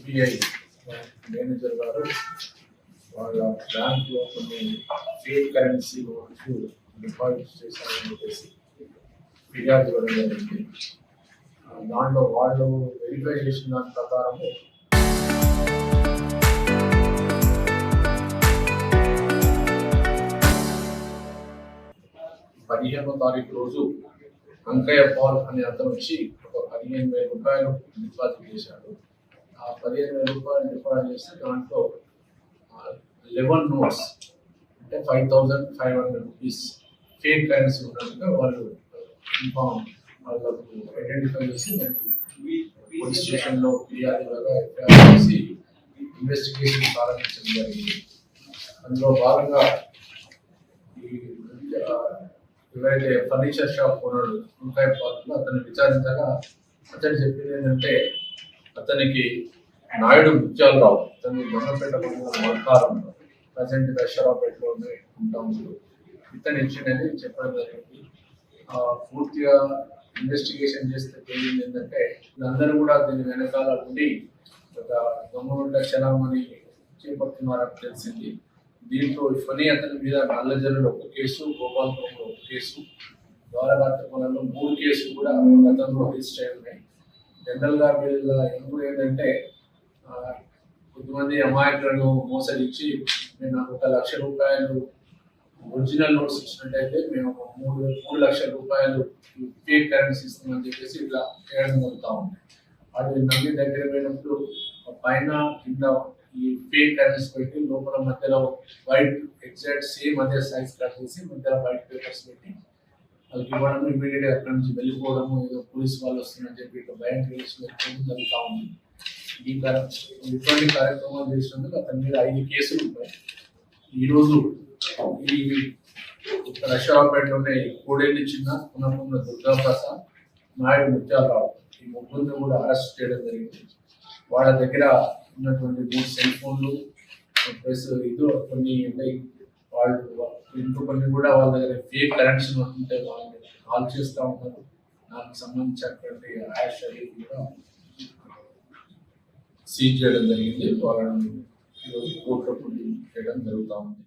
SBI manager గారు వాళ్ళ బ్యాంక్లో కొన్ని ఫేక్ కరెన్సీ నోట్లు డిపాజిట్ చేశారని చెప్పేసి ఫిర్యాదు ఇవ్వడం జరిగింది. దాంట్లో వాళ్ళు వెరిఫై చేసిన దాని ప్రకారము 15వ తారీఖు రోజు అంకయ్య పాల్ అనే అతను వచ్చి ఒక 15,000 రూపాయలు డిపాజిట్ చేశాడు. ఆ 15,000 రూపాయలు డిపాజిట్ చేస్తే దాంట్లో 11 నోట్స్ అంటే 5,500 రూపీస్ ఫేక్ కరెన్సీ ఉన్నట్టుగా వాళ్ళు వాళ్ళకు ఐడెంటిఫై చేసి పోలీస్ స్టేషన్లో ఫిర్యాదుగా ఎఫ్ఐఆర్ చేసి ఇన్వెస్టిగేషన్ ప్రారంభించడం జరిగింది. అందులో భాగంగా ఎవరైతే furniture shop owner Ankaiah Paul అతన్ని విచారించగా అతను చెప్పింది ఏంటంటే అతనికి నాయుడు ముత్యాలరావు అతని దొంగపేట మల్కారం ప్రజెంట్ దశరావుపేటలో ఉంటాము ఇతను ఇచ్చిందని చెప్పడం జరిగింది. పూర్తిగా ఇన్వెస్టిగేషన్ చేస్తే తెలియదు ఏంటంటే వీళ్ళందరూ కూడా దీని వెనకాల ఉండి ఒక దొంగ చలామణి చేపడుతున్నారని తెలిసింది. దీంట్లో ఫనీ అతని మీద నల్లజల్లులో ఒక కేసు, గోపాల్పురంలో ఒక కేసు, ద్వారకాతపల్లిలో 3 కేసులు కూడా గతంలో రిజిస్టర్ అయి ఉన్నాయి. జనరల్గా వీళ్ళ ఎందుకు ఏంటంటే కొంతమంది అమాయకులను మోసగించి నేను 1 లక్ష రూపాయలు ఒరిజినల్ నోట్స్ ఇచ్చినట్టయితే మేము 3 లక్షల రూపాయలు ఫేక్ కరెన్సీ ఇస్తామని చెప్పేసి ఇట్లా చేయడం జరుగుతూ ఉంది. వాటి నమ్మి దగ్గర పోయినప్పుడు పైన కింద ఈ ఫేక్ కరెన్సీ పెట్టి లోపల మధ్యలో వైట్ ఎగ్జాక్ట్ సేమ్ అదే సైజ్ కట్ చేసి మధ్యలో వైట్ పేపర్స్ పెట్టి వాళ్ళకి ఇవ్వడం, ఇమీడియట్గా అక్కడి నుంచి వెళ్ళిపోవడము, ఏదో పోలీస్ వాళ్ళు వస్తుందని చెప్పి ఇట్లా భయం కలిసి వెళ్ళిపోవడం జరుగుతూ ఉంది. ఇటువంటి కార్యక్రమాలు చేసినందుకు అతని మీద 5 కేసులు ఉన్నాయి. ఈరోజు ఈ దశరావుపేటలోనే కోడేళ్ళు చిన్న పునఃపున్న దుర్గాప్రసాద్, నాయుడు ముత్యాలరావు ఈ 3 కూడా అరెస్ట్ చేయడం జరిగింది. వాళ్ళ దగ్గర ఉన్నటువంటి 3 సెల్ ఫోన్లు ప్లస్ ఇది కొన్ని ఉంటాయి. వాళ్ళు ఇంకో కొన్ని కూడా వాళ్ళ దగ్గర ఫేక్ కరెన్సీ ఉంటే వాళ్ళని కాల్ చేస్తూ ఉంటారు. దానికి సంబంధించినటువంటి యాష్ అది కూడా సీజ్ చేయడం జరిగింది. వాళ్ళని కోర్టులో చేయడం జరుగుతూ ఉంది.